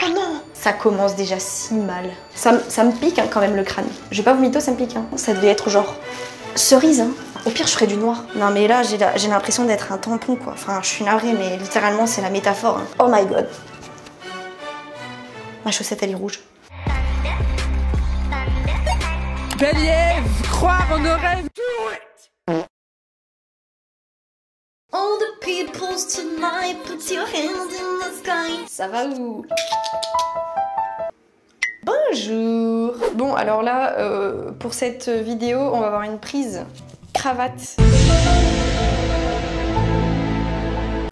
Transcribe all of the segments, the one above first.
non! Ça commence déjà si mal. Ça me pique hein, quand même le crâne. Je vais pas vous mytho, ça me pique. Hein. Ça devait être genre cerise. Hein. Au pire, je ferais du noir. Non mais là, j'ai l'impression d'être un tampon quoi. Enfin, je suis navrée, mais littéralement, c'est la métaphore. Hein. Oh my god. Ma chaussette, elle est rouge. Bélier, croire en nos rêves. All the peoples tonight, put your hands in the sky. Ça va où? Bonjour. Bon, alors là, pour cette vidéo, on va avoir une prise cravate.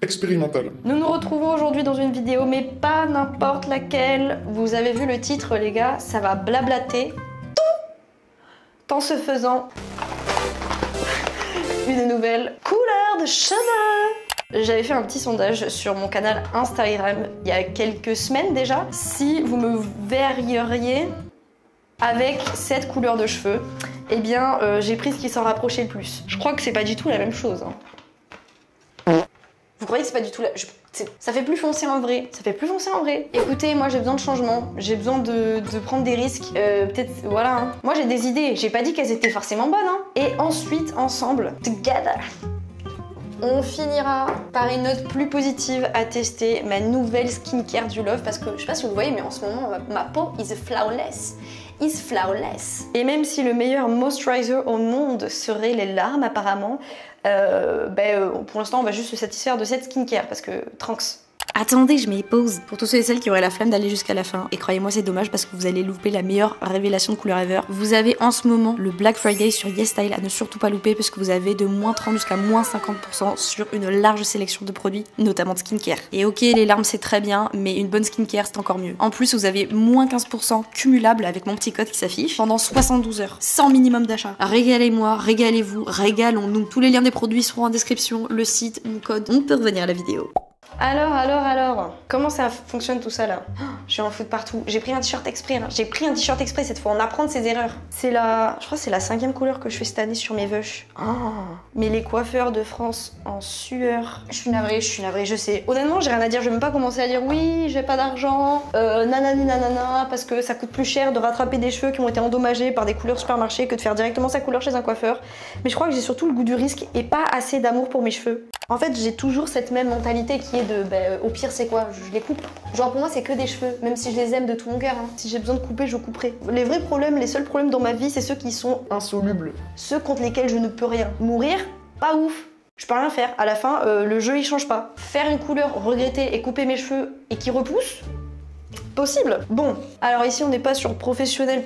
Expérimental. Nous nous retrouvons aujourd'hui dans une vidéo, mais pas n'importe laquelle. Vous avez vu le titre, les gars, ça va blablater. Tant ce faisant, une nouvelle couleur de cheveux. J'avais fait un petit sondage sur mon canal Instagram il y a quelques semaines déjà, si vous me verriez avec cette couleur de cheveux. Eh bien, j'ai pris ce qui s'en rapprochait le plus. Je crois que c'est pas du tout la même chose. Hein. Vous croyez que c'est pas du tout la... Ça fait plus foncé en vrai. Ça fait plus foncé en vrai. Écoutez, moi j'ai besoin de changement. J'ai besoin de prendre des risques. Peut-être, voilà. Hein. Moi j'ai des idées. J'ai pas dit qu'elles étaient forcément bonnes. Hein. Et ensuite, ensemble, together, on finira par une note plus positive à tester ma nouvelle skincare du Love. Parce que, je sais pas si vous le voyez, mais en ce moment, ma peau is flawless. Is flawless. Et même si le meilleur moisturizer au monde serait les larmes apparemment, pour l'instant on va juste se satisfaire de cette skincare parce que tranks. Attendez, je mets pause. Pour tous ceux et celles qui auraient la flemme d'aller jusqu'à la fin, et croyez-moi c'est dommage parce que vous allez louper la meilleure révélation de couleur ever. Vous avez en ce moment le Black Friday sur YesStyle à ne surtout pas louper parce que vous avez de moins 30 jusqu'à moins 50% sur une large sélection de produits, notamment de skincare. Et ok, les larmes c'est très bien, mais une bonne skincare c'est encore mieux. En plus, vous avez moins 15% cumulable avec mon petit code qui s'affiche pendant 72 heures, sans minimum d'achat. Régalez-moi, régalez-vous, régalons-nous. Tous les liens des produits seront en description, le site, mon code, on peut revenir à la vidéo. Alors, comment ça fonctionne tout ça là? Je suis en foot partout. J'ai pris un t-shirt exprès, hein. J'ai pris un t-shirt exprès cette fois, on apprend ses erreurs. C'est la... Je crois que c'est la 5e couleur que je fais cette année sur mes vush. Oh. Mais les coiffeurs de France en sueur. Je suis navrée, je sais. Honnêtement, j'ai rien à dire, je vais même pas commencer à dire oui, j'ai pas d'argent, nanani nanana, parce que ça coûte plus cher de rattraper des cheveux qui ont été endommagés par des couleurs supermarché que de faire directement sa couleur chez un coiffeur. Mais je crois que j'ai surtout le goût du risque et pas assez d'amour pour mes cheveux. En fait, j'ai toujours cette même mentalité qui est de, au pire c'est quoi? Je les coupe. Genre pour moi c'est que des cheveux, même si je les aime de tout mon cœur. Hein. Si j'ai besoin de couper, je couperai. Les vrais problèmes, les seuls problèmes dans ma vie, c'est ceux qui sont insolubles. Ceux contre lesquels je ne peux rien. Mourir, pas ouf. Je peux rien faire. À la fin, le jeu il change pas. Faire une couleur, regretter et couper mes cheveux et qui repoussent, possible. Bon, alors ici on n'est pas sur professionnel,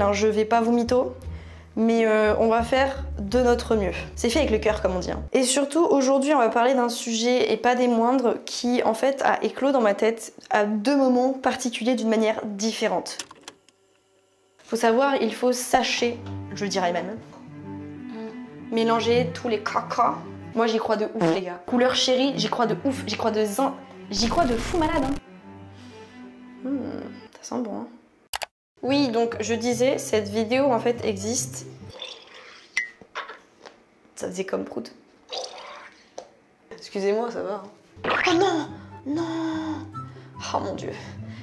hein. Je vais pas vous mytho. Mais on va faire de notre mieux. C'est fait avec le cœur comme on dit. Hein. Et surtout aujourd'hui on va parler d'un sujet et pas des moindres qui en fait a éclos dans ma tête à 2 moments particuliers d'une manière différente. Faut savoir, il faut sacher, je dirais même, mélanger tous les cacas. Moi j'y crois de ouf les gars. Couleur chérie, j'y crois de ouf, j'y crois de fou malade. Hein. Ça sent bon. Hein. Oui, donc je disais, cette vidéo en fait existe. Ça faisait comme prout. Excusez-moi, ça va. Hein. Oh non, non. Oh mon dieu,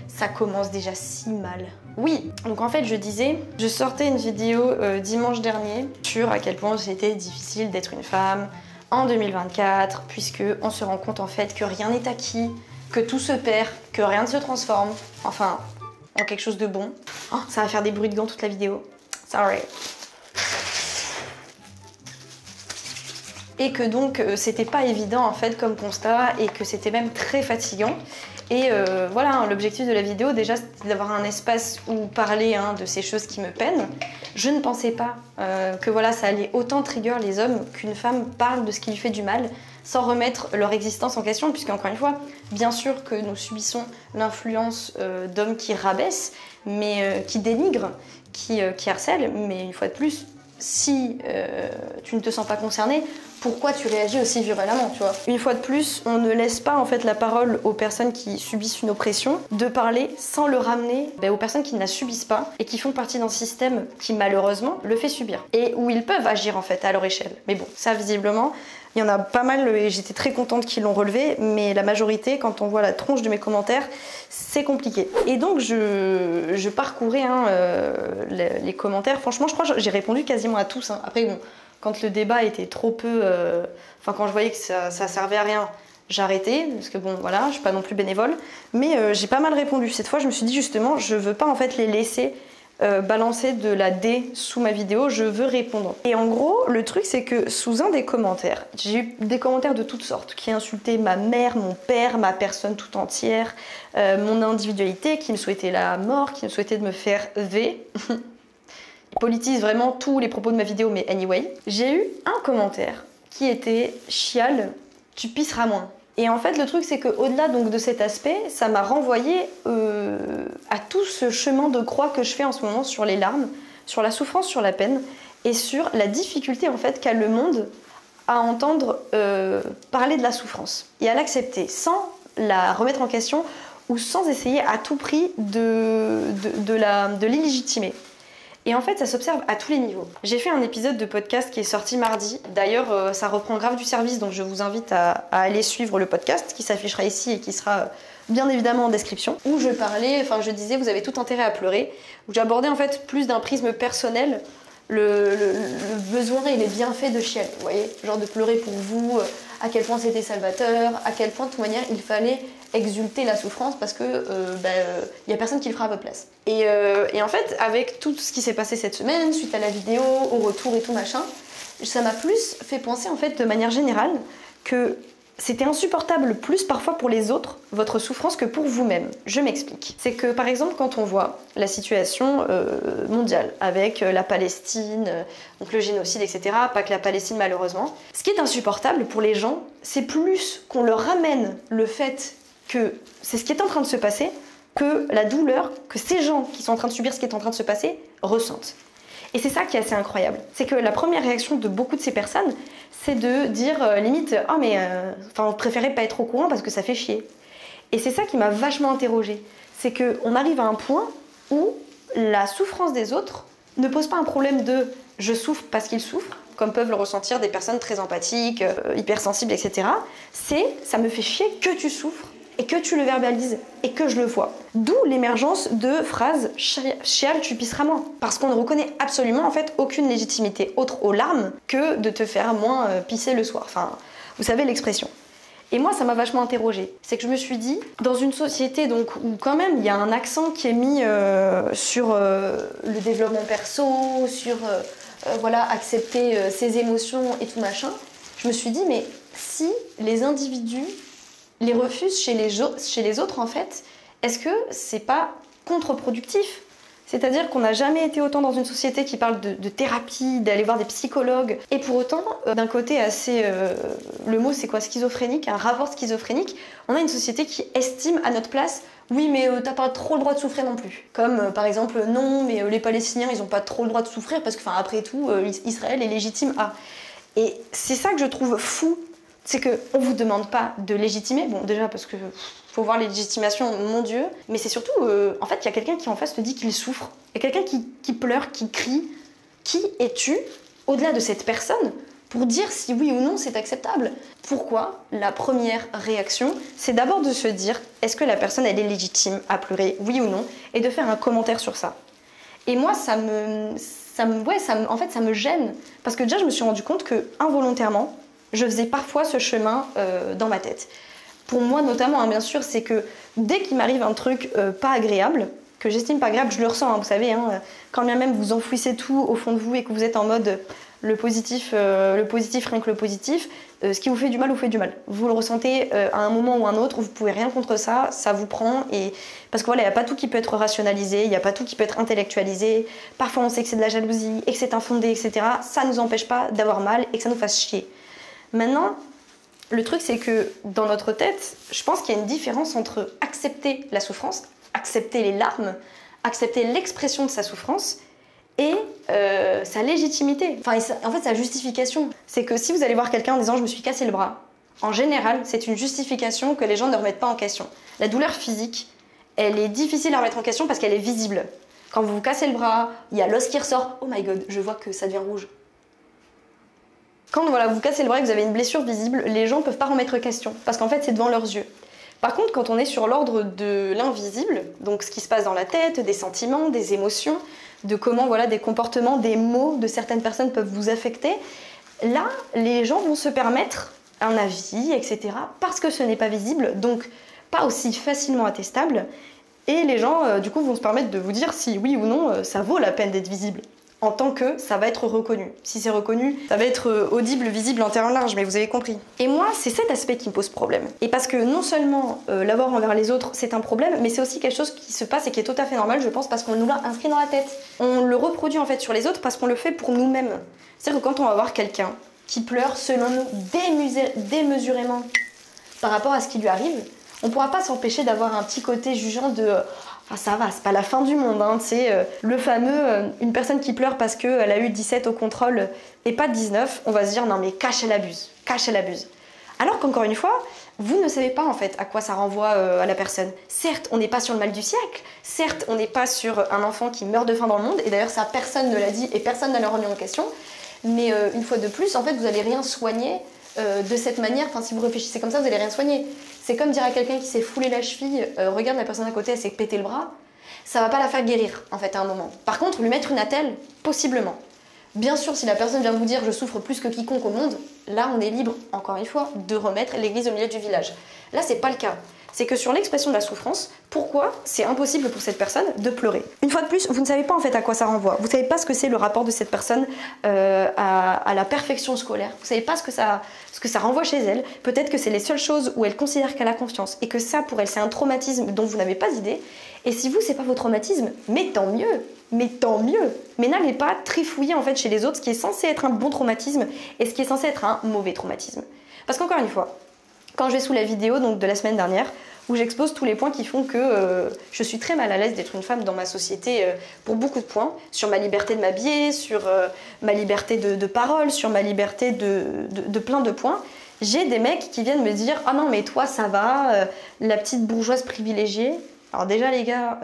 ça commence déjà si mal. Oui, donc en fait je disais, je sortais une vidéo dimanche dernier sur à quel point c'était difficile d'être une femme en 2024, puisque on se rend compte en fait que rien n'est acquis, que tout se perd, que rien ne se transforme. Enfin, en quelque chose de bon. Oh, ça va faire des bruits de gants toute la vidéo. Sorry. Et que donc c'était pas évident en fait comme constat et que c'était même très fatigant. Et voilà, l'objectif de la vidéo déjà c'était d'avoir un espace où parler de ces choses qui me peinent. Je ne pensais pas que voilà, ça allait autant trigger les hommes qu'une femme parle de ce qui lui fait du mal sans remettre leur existence en question, puisque encore une fois, bien sûr que nous subissons l'influence d'hommes qui rabaissent, mais qui dénigrent, qui harcèlent, mais une fois de plus, si tu ne te sens pas concerné, pourquoi tu réagis aussi violemment, tu vois? Une fois de plus, on ne laisse pas en fait la parole aux personnes qui subissent une oppression de parler sans le ramener aux personnes qui ne la subissent pas et qui font partie d'un système qui malheureusement le fait subir et où ils peuvent agir en fait à leur échelle. Mais bon, ça visiblement, Il y en a pas mal et j'étais très contente qu'ils l'ont relevé, mais la majorité, quand on voit la tronche de mes commentaires, c'est compliqué. Et donc je parcourais les commentaires. Franchement, je crois que j'ai répondu quasiment à tous. Après, bon, quand le débat était trop peu... Enfin, quand je voyais que ça servait à rien, j'arrêtais, parce que bon, voilà, je suis pas non plus bénévole. Mais j'ai pas mal répondu. Cette fois, je me suis dit justement, je veux pas en fait les laisser balancer de la D sous ma vidéo, je veux répondre. Et en gros, le truc c'est que sous un des commentaires, j'ai eu des commentaires de toutes sortes qui insultaient ma mère, mon père, ma personne tout entière, mon individualité, qui me souhaitaient la mort, qui me souhaitaient de me faire V. Ils politisent vraiment tous les propos de ma vidéo, mais anyway. J'ai eu un commentaire qui était « Chial, tu pisseras moins ». Et en fait, le truc, c'est qu'au-delà donc de cet aspect, ça m'a renvoyé à tout ce chemin de croix que je fais en ce moment sur les larmes, sur la souffrance, sur la peine, et sur la difficulté en fait qu'a le monde à entendre parler de la souffrance et à l'accepter sans la remettre en question ou sans essayer à tout prix de l'illégitimer. Et en fait, ça s'observe à tous les niveaux. J'ai fait un épisode de podcast qui est sorti mardi. D'ailleurs, ça reprend grave du service, donc je vous invite à aller suivre le podcast qui s'affichera ici et qui sera bien évidemment en description. Où je parlais, enfin je disais, vous avez tout intérêt à pleurer. Où j'abordais en fait plus d'un prisme personnel le besoin et les bienfaits de chialer. Vous voyez, genre de pleurer pour vous, à quel point c'était salvateur, à quel point de toute manière il fallait exulter la souffrance parce que y a personne qui le fera à votre place. Et en fait, avec tout ce qui s'est passé cette semaine, suite à la vidéo, au retour et tout machin, ça m'a plus fait penser en fait de manière générale que c'était insupportable plus parfois pour les autres, votre souffrance, que pour vous-même. Je m'explique. C'est que par exemple quand on voit la situation mondiale avec la Palestine, donc le génocide, etc., pas que la Palestine malheureusement, ce qui est insupportable pour les gens, c'est plus qu'on leur ramène le fait que c'est ce qui est en train de se passer, que la douleur que ces gens qui sont en train de subir ce qui est en train de se passer ressentent. Et c'est ça qui est assez incroyable. C'est que la première réaction de beaucoup de ces personnes, c'est de dire limite « Oh mais on préférait pas être au courant parce que ça fait chier ». Et c'est ça qui m'a vachement interrogée. C'est qu'on arrive à un point où la souffrance des autres ne pose pas un problème de « je souffre parce qu'ils souffrent », comme peuvent le ressentir des personnes très empathiques, hypersensibles, etc. C'est « ça me fait chier que tu souffres ». Et que tu le verbalises et que je le vois. D'où l'émergence de phrases « chial, tu pisseras moins ». Parce qu'on ne reconnaît absolument en fait aucune légitimité autre aux larmes que de te faire moins pisser le soir. Enfin, vous savez l'expression. Et moi, ça m'a vachement interrogée. C'est que je me suis dit, dans une société donc, où quand même il y a un accent qui est mis sur le développement perso, sur voilà, accepter ses émotions et tout machin, je me suis dit, mais si les individus les refusent chez les autres, en fait, est-ce que c'est pas contre-productif? C'est-à-dire qu'on n'a jamais été autant dans une société qui parle de thérapie, d'aller voir des psychologues. Et pour autant, d'un côté assez... le mot c'est quoi? Schizophrénique, un rapport schizophrénique. On a une société qui estime à notre place « Oui, mais t'as pas trop le droit de souffrir non plus ». Comme par exemple « Non, mais les Palestiniens, ils ont pas trop le droit de souffrir parce que, après tout, Israël est légitime à... ». Et c'est ça que je trouve fou. C'est qu'on ne vous demande pas de légitimer, bon déjà parce que faut voir les légitimations, mon Dieu, mais c'est surtout, en fait, il y a quelqu'un qui en face te dit qu'il souffre, il y a quelqu'un qui pleure, qui crie. Qui es-tu, au-delà de cette personne, pour dire si oui ou non c'est acceptable? Pourquoi la première réaction, c'est d'abord de se dire, est-ce que la personne elle est légitime à pleurer, oui ou non, et de faire un commentaire sur ça. Et moi, en fait, ça me gêne, parce que déjà je me suis rendu compte que, involontairement, je faisais parfois ce chemin dans ma tête. Pour moi notamment, bien sûr, c'est que dès qu'il m'arrive un truc pas agréable, que j'estime pas agréable, je le ressens, vous savez, quand bien même vous enfouissez tout au fond de vous et que vous êtes en mode le positif, rien que le positif, ce qui vous fait du mal, vous fait du mal. Vous le ressentez à un moment ou un autre, vous pouvez rien contre ça, ça vous prend. Parce que voilà, il n'y a pas tout qui peut être rationalisé, il n'y a pas tout qui peut être intellectualisé. Parfois on sait que c'est de la jalousie et que c'est infondé, etc. Ça ne nous empêche pas d'avoir mal et que ça nous fasse chier. Maintenant, le truc c'est que dans notre tête, je pense qu'il y a une différence entre accepter la souffrance, accepter les larmes, accepter l'expression de sa souffrance et sa légitimité. Enfin, en fait, sa justification. C'est que si vous allez voir quelqu'un en disant « je me suis cassé le bras », en général, c'est une justification que les gens ne remettent pas en question. La douleur physique, elle est difficile à remettre en question parce qu'elle est visible. Quand vous vous cassez le bras, il y a l'os qui ressort. Oh my god, je vois que ça devient rouge. Quand voilà, vous cassez le bras et que vous avez une blessure visible, les gens peuvent pas remettre question, parce qu'en fait c'est devant leurs yeux. Par contre, quand on est sur l'ordre de l'invisible, donc ce qui se passe dans la tête, des sentiments, des émotions, de comment voilà, des comportements, des mots de certaines personnes peuvent vous affecter, là, les gens vont se permettre un avis, etc. parce que ce n'est pas visible, donc pas aussi facilement attestable. Et les gens, du coup, vont se permettre de vous dire si oui ou non, ça vaut la peine d'être visible. En tant que ça va être reconnu. Si c'est reconnu, ça va être audible, visible en termes larges, mais vous avez compris. Et moi, c'est cet aspect qui me pose problème. Et parce que non seulement l'avoir envers les autres, c'est un problème, mais c'est aussi quelque chose qui se passe et qui est tout à fait normal, je pense, parce qu'on nous l'a inscrit dans la tête. On le reproduit en fait sur les autres parce qu'on le fait pour nous-mêmes. C'est-à-dire que quand on va voir quelqu'un qui pleure, selon nous, démesurément par rapport à ce qui lui arrive, on ne pourra pas s'empêcher d'avoir un petit côté jugeant de ah, ça va, c'est pas la fin du monde, hein. C'est le fameux une personne qui pleure parce qu'elle a eu 17 au contrôle et pas 19, on va se dire non mais cache elle abuse. Alors qu'encore une fois, vous ne savez pas en fait à quoi ça renvoie à la personne. Certes, on n'est pas sur le mal du siècle, certes, on n'est pas sur un enfant qui meurt de faim dans le monde, et d'ailleurs ça personne ne l'a dit et personne ne l'a remis en question, mais une fois de plus, en fait, vous n'allez rien soigner de cette manière, enfin si vous réfléchissez comme ça, vous n'allez rien soigner. C'est comme dire à quelqu'un qui s'est foulé la cheville, regarde la personne à côté, elle s'est pété le bras, ça va pas la faire guérir en fait à un moment. Par contre, lui mettre une attelle, possiblement. Bien sûr, si la personne vient vous dire je souffre plus que quiconque au monde, là on est libre, encore une fois, de remettre l'église au milieu du village. Là c'est pas le cas. C'est que sur l'expression de la souffrance, pourquoi c'est impossible pour cette personne de pleurer? Une fois de plus, vous ne savez pas en fait à quoi ça renvoie. Vous ne savez pas ce que c'est le rapport de cette personne à la perfection scolaire. Vous ne savez pas ce que ça renvoie chez elle. Peut-être que c'est les seules choses où elle considère qu'elle a confiance et que ça, pour elle, c'est un traumatisme dont vous n'avez pas idée. Et si vous, c'est pas vos traumatismes, mais tant mieux. Mais tant mieux. Mais n'allez pas trifouiller en fait chez les autres ce qui est censé être un bon traumatisme et ce qui est censé être un mauvais traumatisme. Parce qu'encore une fois, quand je vais sous la vidéo donc, de la semaine dernière, où j'expose tous les points qui font que je suis très mal à l'aise d'être une femme dans ma société pour beaucoup de points, sur ma liberté de m'habiller, sur ma liberté de parole, sur ma liberté de plein de points, j'ai des mecs qui viennent me dire « Ah non mais toi ça va, la petite bourgeoise privilégiée ». Alors déjà les gars,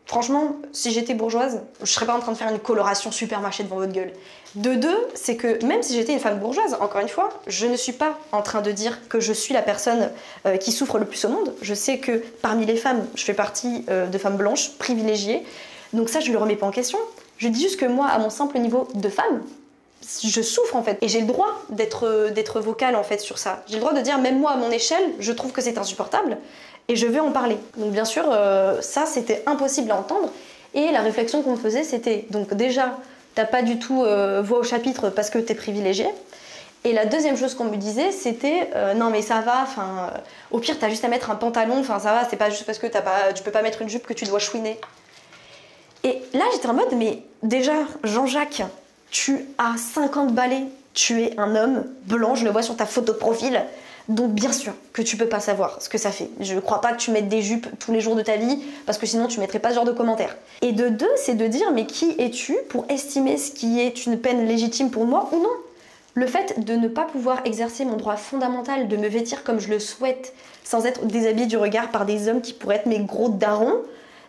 franchement, si j'étais bourgeoise, je serais pas en train de faire une coloration super mâchée devant votre gueule. De deux, c'est que même si j'étais une femme bourgeoise, encore une fois, je ne suis pas en train de dire que je suis la personne qui souffre le plus au monde. Je sais que parmi les femmes, je fais partie de femmes blanches, privilégiées. Donc ça, je ne le remets pas en question. Je dis juste que moi, à mon simple niveau de femme, je souffre en fait. Et j'ai le droit d'être vocale en fait sur ça. J'ai le droit de dire, même moi à mon échelle, je trouve que c'est insupportable. Et je vais en parler. Donc bien sûr, ça c'était impossible à entendre. Et la réflexion qu'on me faisait, c'était donc déjà, t'as pas du tout voix au chapitre parce que t'es privilégiée. Et la deuxième chose qu'on me disait, c'était non mais ça va, au pire t'as juste à mettre un pantalon, ça va, c'est pas juste parce que tu peux pas mettre une jupe que tu dois chouiner. Et là j'étais en mode, mais déjà Jean-Jacques, tu as 50 balais, tu es un homme blanc, je le vois sur ta photo de profil. Donc bien sûr que tu peux pas savoir ce que ça fait. Je crois pas que tu mettes des jupes tous les jours de ta vie, parce que sinon tu mettrais pas ce genre de commentaires. Et de deux, c'est de dire mais qui es-tu pour estimer ce qui est une peine légitime pour moi ou non? Le fait de ne pas pouvoir exercer mon droit fondamental de me vêtir comme je le souhaite, sans être déshabillée du regard par des hommes qui pourraient être mes gros darons,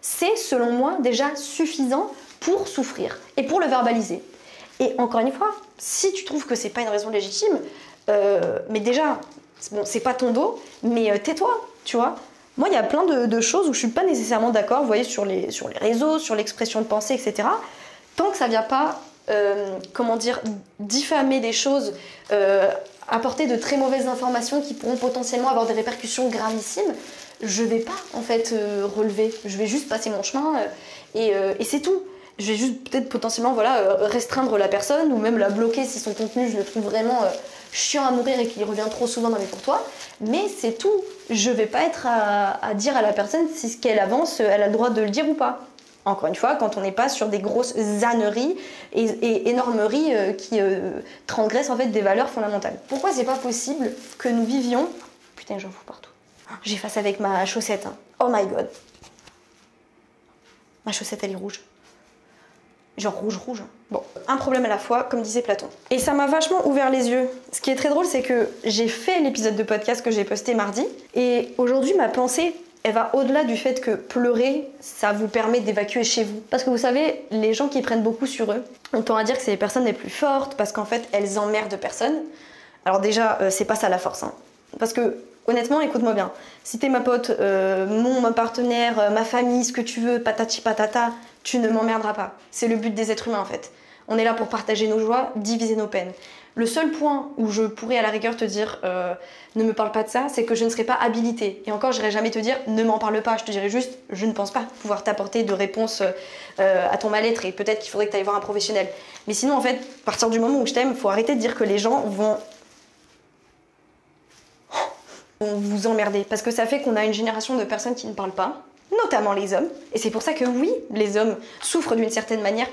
c'est selon moi déjà suffisant pour souffrir et pour le verbaliser. Et encore une fois, si tu trouves que c'est pas une raison légitime, mais déjà, bon, c'est pas ton dos, mais tais-toi, tu vois. Moi, il y a plein de choses où je suis pas nécessairement d'accord, vous voyez, sur les réseaux, sur l'expression de pensée, etc. Tant que ça vient pas, comment dire, diffamer des choses, apporter de très mauvaises informations qui pourront potentiellement avoir des répercussions gravissimes, je vais pas, en fait, relever. Je vais juste passer mon chemin et c'est tout. Je vais juste peut-être potentiellement voilà, restreindre la personne ou même la bloquer si son contenu je le trouve vraiment chiant à mourir et qu'il revient trop souvent dans mes courtois. Mais c'est tout. Je vais pas être à dire à la personne si ce qu'elle avance, elle a le droit de le dire ou pas. Encore une fois, quand on n'est pas sur des grosses âneries et énormeries qui transgressent en fait des valeurs fondamentales. Pourquoi c'est pas possible que nous vivions... Putain, j'en fous partout. J'efface avec ma chaussette. Hein. Oh my god. Ma chaussette, elle est rouge. Genre rouge. Bon, un problème à la fois, comme disait Platon. Et ça m'a vachement ouvert les yeux. Ce qui est très drôle, c'est que j'ai fait l'épisode de podcast que j'ai posté mardi. Et aujourd'hui, ma pensée elle va au-delà du fait que pleurer, ça vous permet d'évacuer chez vous. Parce que vous savez, les gens qui prennent beaucoup sur eux, on tend à dire que c'est les personnes les plus fortes parce qu'en fait, elles emmerdent personne. Alors déjà, c'est pas ça la force. Hein. Parce que, honnêtement, écoute-moi bien. Si t'es ma pote, mon partenaire, ma famille, ce que tu veux, patati patata, tu ne m'emmerderas pas. C'est le but des êtres humains en fait. On est là pour partager nos joies, diviser nos peines. Le seul point où je pourrais à la rigueur te dire ne me parle pas de ça, c'est que je ne serais pas habilitée. Et encore, je n'irais jamais te dire ne m'en parle pas. Je te dirais juste je ne pense pas pouvoir t'apporter de réponse à ton mal-être et peut-être qu'il faudrait que tu ailles voir un professionnel. Mais sinon, en fait, à partir du moment où je t'aime, il faut arrêter de dire que les gens vont vous emmerder. Parce que ça fait qu'on a une génération de personnes qui ne parlent pas, notamment les hommes. Et c'est pour ça que oui, les hommes souffrent d'une certaine manière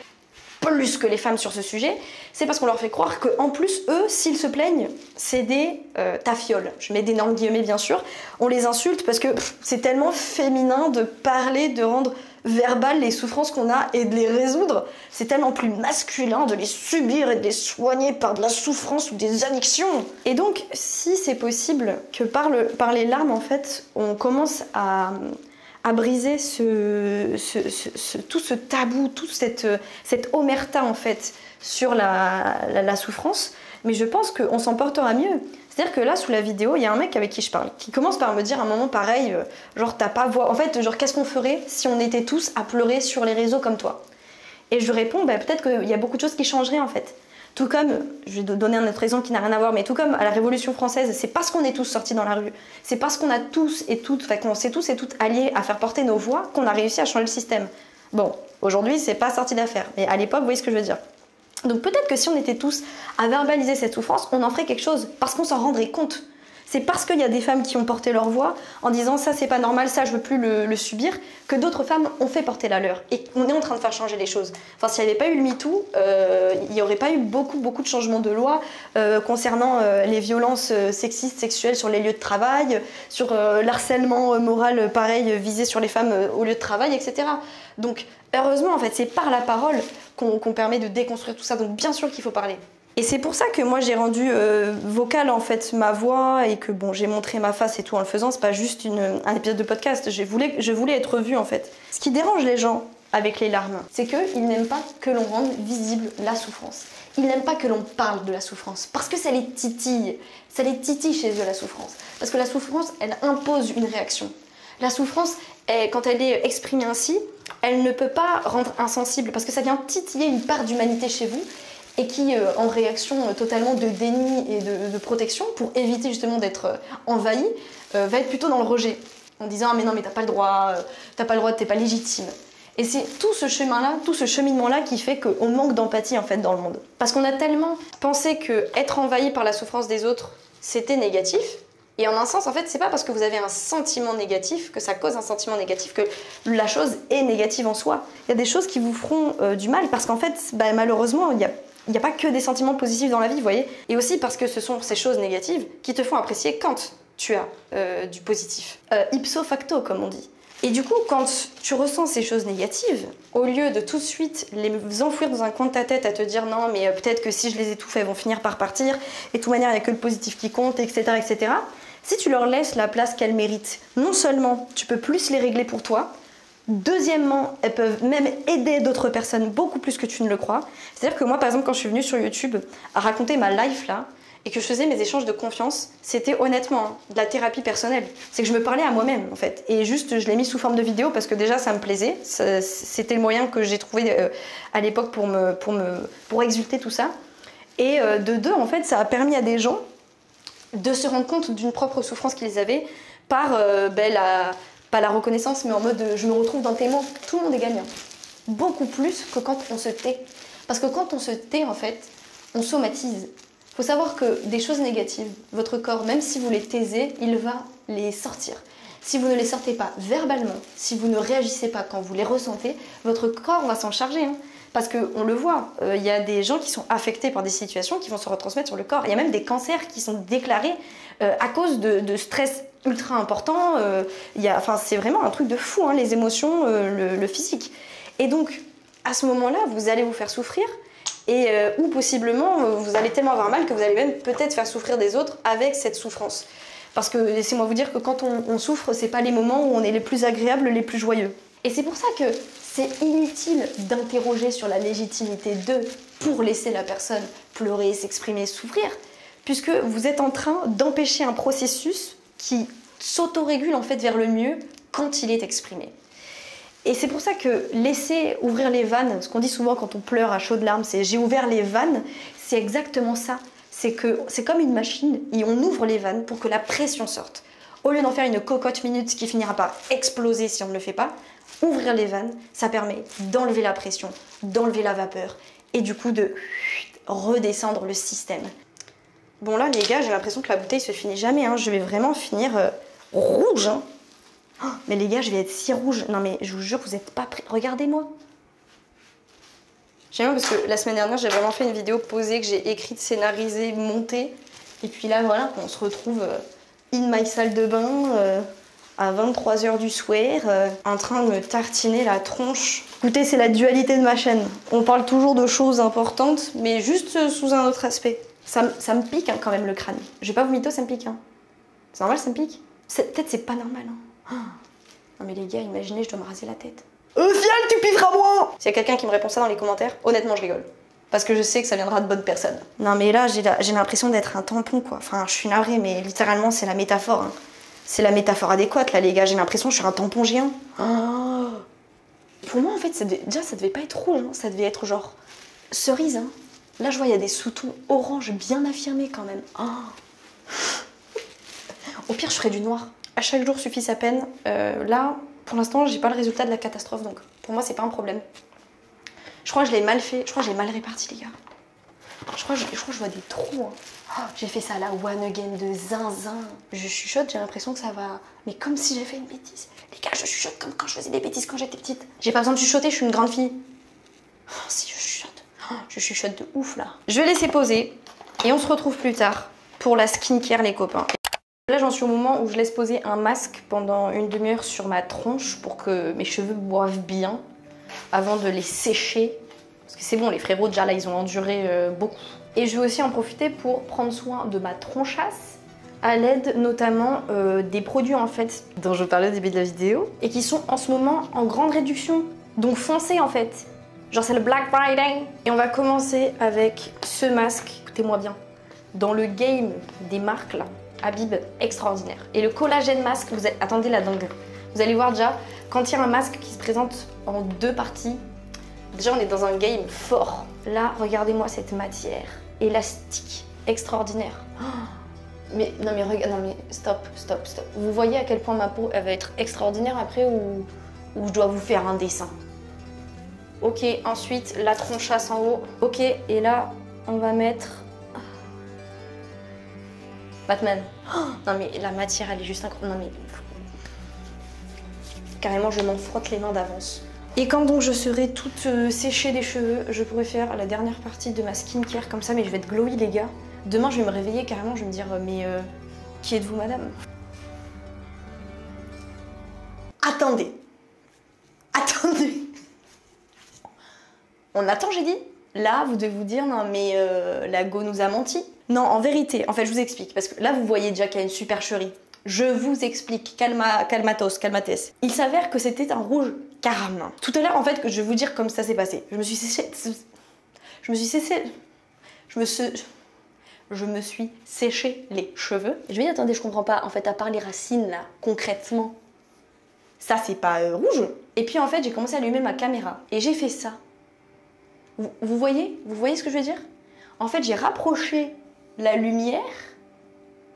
plus que les femmes sur ce sujet, c'est parce qu'on leur fait croire qu'en plus, eux, s'ils se plaignent, c'est des tafioles. Je mets d'énormes guillemets, bien sûr. On les insulte parce que c'est tellement féminin de parler, de rendre verbales les souffrances qu'on a et de les résoudre. C'est tellement plus masculin de les subir et de les soigner par de la souffrance ou des addictions. Et donc, si c'est possible que par les larmes, en fait, on commence à briser tout ce tabou, toute cette omerta en fait sur la souffrance, mais je pense qu'on s'en portera mieux. C'est-à-dire que là, sous la vidéo, il y a un mec avec qui je parle, qui commence par me dire à un moment pareil, genre t'as pas voix. En fait, genre qu'est-ce qu'on ferait si on était tous à pleurer sur les réseaux comme toi? Et je réponds, bah, peut-être qu'il y a beaucoup de choses qui changeraient en fait. Tout comme, je vais donner un autre exemple qui n'a rien à voir, mais tout comme à la Révolution française, c'est parce qu'on est tous sortis dans la rue, c'est parce qu'on a tous et toutes, enfin qu'on s'est tous et toutes alliés à faire porter nos voix qu'on a réussi à changer le système. Bon, aujourd'hui c'est pas sorti d'affaire, mais à l'époque, vous voyez ce que je veux dire. Donc peut-être que si on était tous à verbaliser cette souffrance, on en ferait quelque chose, parce qu'on s'en rendrait compte. C'est parce qu'il y a des femmes qui ont porté leur voix en disant ça c'est pas normal, ça je veux plus le subir, que d'autres femmes ont fait porter la leur. Et on est en train de faire changer les choses. Enfin, s'il n'y avait pas eu le MeToo, il n'y aurait pas eu beaucoup de changements de loi concernant les violences sexistes, sexuelles sur les lieux de travail, sur l'harcèlement moral pareil visé sur les femmes au lieu de travail, etc. Donc heureusement en fait c'est par la parole qu'on permet de déconstruire tout ça, donc bien sûr qu'il faut parler. Et c'est pour ça que moi j'ai rendu vocale en fait ma voix et que bon j'ai montré ma face et tout en le faisant, c'est pas juste un épisode de podcast, je voulais être vue en fait. Ce qui dérange les gens avec les larmes, c'est qu'ils n'aiment pas que l'on rende visible la souffrance. Ils n'aiment pas que l'on parle de la souffrance parce que ça les titille chez eux la souffrance. Parce que la souffrance elle impose une réaction. La souffrance, quand elle est exprimée ainsi, elle ne peut pas rendre insensible parce que ça vient titiller une part d'humanité chez vous et qui, en réaction totalement de déni et de protection, pour éviter justement d'être envahi, va être plutôt dans le rejet, en disant « Ah mais non, mais t'as pas le droit, t'es pas légitime ». Et c'est tout ce chemin-là, tout ce cheminement-là qui fait qu'on manque d'empathie en fait dans le monde. Parce qu'on a tellement pensé que être envahi par la souffrance des autres, c'était négatif. Et en un sens, en fait, c'est pas parce que vous avez un sentiment négatif que ça cause un sentiment négatif que la chose est négative en soi. Il y a des choses qui vous feront du mal parce qu'en fait, bah, malheureusement, il n'y a pas que des sentiments positifs dans la vie, vous voyez. Et aussi parce que ce sont ces choses négatives qui te font apprécier quand tu as du positif. Ipso facto, comme on dit. Et du coup, quand tu ressens ces choses négatives, au lieu de tout de suite les enfouir dans un coin de ta tête à te dire non, mais peut-être que si je les étouffe, elles vont finir par partir, et de toute manière, il n'y a que le positif qui compte, etc., etc. Si tu leur laisses la place qu'elles méritent, non seulement tu peux plus les régler pour toi, deuxièmement, elles peuvent même aider d'autres personnes beaucoup plus que tu ne le crois. C'est-à-dire que moi, par exemple, quand je suis venue sur YouTube à raconter ma life là, et que je faisais mes échanges de confiance, c'était honnêtement de la thérapie personnelle. C'est que je me parlais à moi-même en fait. Et juste, je l'ai mis sous forme de vidéo parce que déjà ça me plaisait. C'était le moyen que j'ai trouvé à l'époque pour exulter tout ça. Et de deux, en fait, ça a permis à des gens de se rendre compte d'une propre souffrance qu'ils avaient par pas la reconnaissance, mais en mode je me retrouve dans tes mots. Tout le monde est gagnant. Beaucoup plus que quand on se tait. Parce que quand on se tait, en fait, on somatise. Il faut savoir que des choses négatives, votre corps, même si vous les taisez, il va les sortir. Si vous ne les sortez pas verbalement, si vous ne réagissez pas quand vous les ressentez, votre corps va s'en charger. Hein. Parce qu'on le voit, il y a des gens qui sont affectés par des situations qui vont se retransmettre sur le corps. Il y a même des cancers qui sont déclarés à cause de stress ultra important. C'est vraiment un truc de fou, hein, les émotions, le physique. Et donc, à ce moment-là, vous allez vous faire souffrir. Ou possiblement, vous allez tellement avoir mal que vous allez même peut-être faire souffrir des autres avec cette souffrance. Parce que laissez-moi vous dire que quand on souffre, c'est pas les moments où on est les plus agréables, les plus joyeux. Et c'est pour ça que c'est inutile d'interroger sur la légitimité d'eux pour laisser la personne pleurer, s'exprimer, souffrir, puisque vous êtes en train d'empêcher un processus qui s'autorégule en fait vers le mieux quand il est exprimé. Et c'est pour ça que laisser ouvrir les vannes, ce qu'on dit souvent quand on pleure à chaudes larmes, c'est j'ai ouvert les vannes, c'est exactement ça. C'est que c'est comme une machine et on ouvre les vannes pour que la pression sorte. Au lieu d'en faire une cocotte minute qui finira par exploser si on ne le fait pas, ouvrir les vannes, ça permet d'enlever la pression, d'enlever la vapeur et du coup de redescendre le système. Bon là les gars, j'ai l'impression que la bouteille se finit jamais, hein. Je vais vraiment finir rouge. Hein. Oh, mais les gars, je vais être si rouge. Non mais je vous jure, vous n'êtes pas prêts. Regardez-moi. J'aime bien parce que la semaine dernière, j'ai vraiment fait une vidéo posée que j'ai écrite, scénarisée, montée. Et puis là, voilà, on se retrouve in my salle de bain à 23 h du soir, en train de me tartiner la tronche. Écoutez, c'est la dualité de ma chaîne. On parle toujours de choses importantes, mais juste sous un autre aspect. Ça me pique hein, quand même le crâne. Je vais pas vous mytho, ça me pique. Hein. C'est normal, ça me pique. Peut-être c'est pas normal. Hein. Oh. Non mais les gars, imaginez, je dois me raser la tête. Fial, tu piveras moi. S'il y a quelqu'un qui me répond ça dans les commentaires, honnêtement, je rigole. Parce que je sais que ça viendra de bonnes personnes. Non mais là, j'ai l'impression d'être un tampon, quoi. Enfin, je suis navrée, mais littéralement, c'est la métaphore. Hein. C'est la métaphore adéquate, là, les gars. J'ai l'impression que je suis un tampon géant. Oh. Pour moi, en fait, déjà, ça devait pas être rouge. Hein. Ça devait être genre cerise. Hein. Là, je vois, il y a des sous-tons orange bien affirmés, quand même. Oh. Au pire, je ferais du noir. À chaque jour suffit sa peine. Là, pour l'instant, j'ai pas le résultat de la catastrophe, donc pour moi, c'est pas un problème. Je crois que je l'ai mal fait. Je crois que j'ai mal réparti, les gars. Je crois que je vois des trous. Hein. Oh, j'ai fait ça à la one again de zinzin. Je chuchote, j'ai l'impression que ça va... Mais comme si j'ai fait une bêtise. Les gars, je chuchote comme quand je faisais des bêtises quand j'étais petite. J'ai pas besoin de chuchoter, je suis une grande fille. Oh, si, je chuchote. Oh, je chuchote de ouf, là. Je vais laisser poser et on se retrouve plus tard pour la skincare, les copains. Là, j'en suis au moment où je laisse poser un masque pendant une demi-heure sur ma tronche pour que mes cheveux boivent bien avant de les sécher. Parce que c'est bon, les frérots, déjà là, ils ont enduré beaucoup. Et je vais aussi en profiter pour prendre soin de ma tronchasse à l'aide notamment des produits en fait dont je parlais au début de la vidéo et qui sont en ce moment en grande réduction. Donc foncez en fait. Genre c'est le Black Friday. Et on va commencer avec ce masque. Écoutez-moi bien. Dans le game des marques là, Habib, extraordinaire. Et le collagène masque, attendez la dingue. Vous allez voir déjà, quand il y a un masque qui se présente en deux parties, déjà on est dans un game fort. Là, regardez-moi cette matière élastique, extraordinaire. Oh, mais non mais regarde, non mais stop. Vous voyez à quel point ma peau elle va être extraordinaire après ou je dois vous faire un dessin. Ok, ensuite la tronchasse en haut. Ok, et là on va mettre Batman. Oh, non mais la matière elle est juste incroyable. Non mais carrément je m'en frotte les mains d'avance. Et quand donc je serai toute séchée des cheveux, je pourrai faire la dernière partie de ma skincare comme ça, mais je vais être glowy les gars. Demain je vais me réveiller carrément, je vais me dire mais qui êtes-vous madame? Attendez. On attend j'ai dit? Là vous devez vous dire non mais la go nous a menti. Non en vérité, en fait je vous explique, parce que là vous voyez déjà qu'il y a une supercherie. Je vous explique, calmatos. Il s'avère que c'était un rouge caramel. Tout à l'heure, en fait, je vais vous dire comme ça s'est passé. Je me suis séché les cheveux. Je me dis, attendez, je comprends pas. En fait, à part les racines, là, concrètement, ça, c'est pas rouge. Et puis, en fait, j'ai commencé à allumer ma caméra. Et j'ai fait ça. Vous voyez ce que je veux dire? En fait, j'ai rapproché la lumière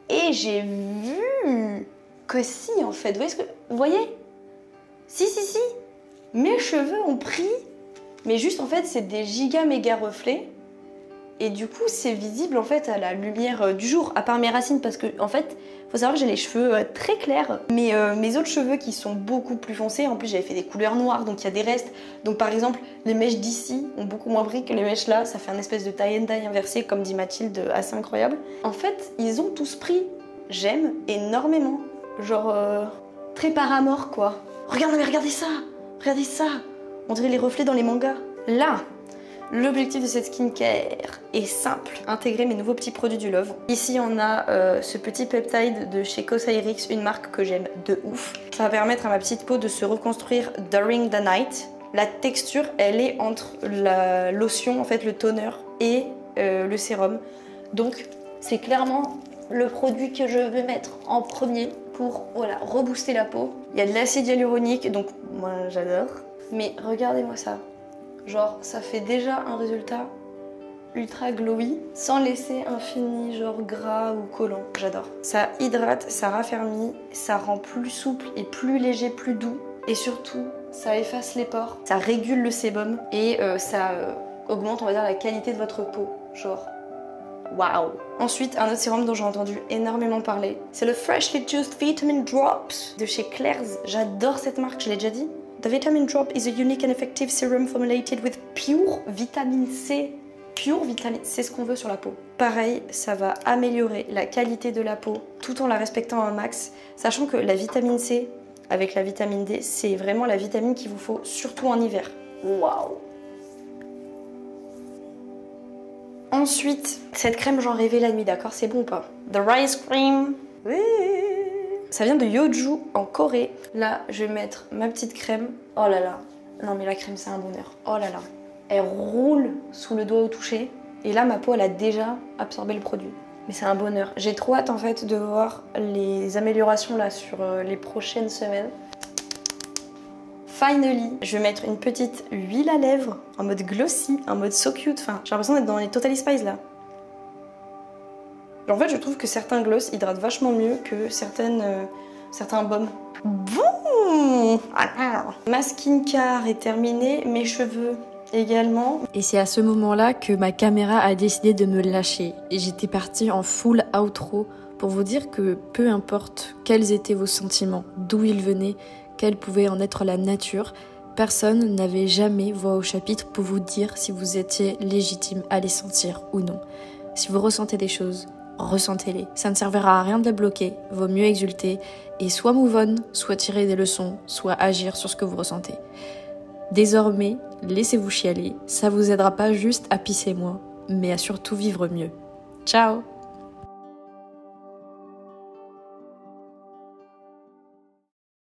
et j'ai vu que si, en fait. Vous voyez? Si. Mes cheveux ont pris. Mais juste, en fait, c'est des giga méga reflets. Et du coup, c'est visible, en fait, à la lumière du jour. À part mes racines, parce que, en fait, faut savoir que j'ai les cheveux très clairs. Mais mes autres cheveux qui sont beaucoup plus foncés, en plus, j'avais fait des couleurs noires, donc il y a des restes. Donc, par exemple, les mèches d'ici ont beaucoup moins pris que les mèches là. Ça fait un espèce de tie and dye inversé, comme dit Mathilde, assez incroyable. En fait, ils ont tous pris. J'aime énormément. Genre, très Paramore, quoi. Regardez ça. On dirait les reflets dans les mangas. Là, L'objectif de cette skincare est simple, intégrer mes nouveaux petits produits du Love. Ici on a ce petit peptide de chez Cosrx, une marque que j'aime de ouf. Ça va permettre à ma petite peau de se reconstruire during the night. La texture, elle est entre la lotion, en fait le toner, et le sérum. Donc c'est clairement le produit que je vais mettre en premier pour voilà, rebooster la peau. Il y a de l'acide hyaluronique, donc moi j'adore. Mais regardez-moi ça. Genre, ça fait déjà un résultat ultra glowy, sans laisser un fini genre gras ou collant. J'adore. Ça hydrate, ça raffermit, ça rend plus souple et plus léger, plus doux. Et surtout, ça efface les pores, ça régule le sébum et ça augmente, on va dire, la qualité de votre peau. Genre, waouh! Ensuite, un autre sérum dont j'ai entendu énormément parler, c'est le Freshly Juiced Vitamin Drops de chez Claire's. J'adore cette marque, je l'ai déjà dit. The Vitamin Drop is a unique and effective serum formulated with pure vitamine C. Pure vitamine, c'est ce qu'on veut sur la peau. Pareil, ça va améliorer la qualité de la peau tout en la respectant un max, sachant que la vitamine C avec la vitamine D, c'est vraiment la vitamine qu'il vous faut, surtout en hiver. Waouh! Ensuite, cette crème, j'en rêvais la nuit, d'accord? C'est bon ou pas? The Rice Cream. Oui. Ça vient de Yeoju en Corée. Là, je vais mettre ma petite crème. Oh là là. Non mais la crème, c'est un bonheur. Oh là là. Elle roule sous le doigt au toucher. Et là, ma peau, elle a déjà absorbé le produit. Mais c'est un bonheur. J'ai trop hâte en fait de voir les améliorations là sur les prochaines semaines. Finally, je vais mettre une petite huile à lèvres en mode glossy, en mode so cute. Enfin, j'ai l'impression d'être dans les Totally Spice là. En fait, je trouve que certains gloss hydratent vachement mieux que certains baumes. Boum! Ma skincare est terminée, mes cheveux également. Et c'est à ce moment-là que ma caméra a décidé de me lâcher. Et j'étais partie en full outro pour vous dire que peu importe quels étaient vos sentiments, d'où ils venaient, quelle pouvait en être la nature, personne n'avait jamais voix au chapitre pour vous dire si vous étiez légitime à les sentir ou non. Si vous ressentez des choses, ressentez-les. Ça ne servira à rien de les bloquer, vaut mieux exulter et soit move on, soit tirer des leçons, soit agir sur ce que vous ressentez. Désormais, laissez-vous chialer, ça vous aidera pas juste à pisser moins, mais à surtout vivre mieux. Ciao!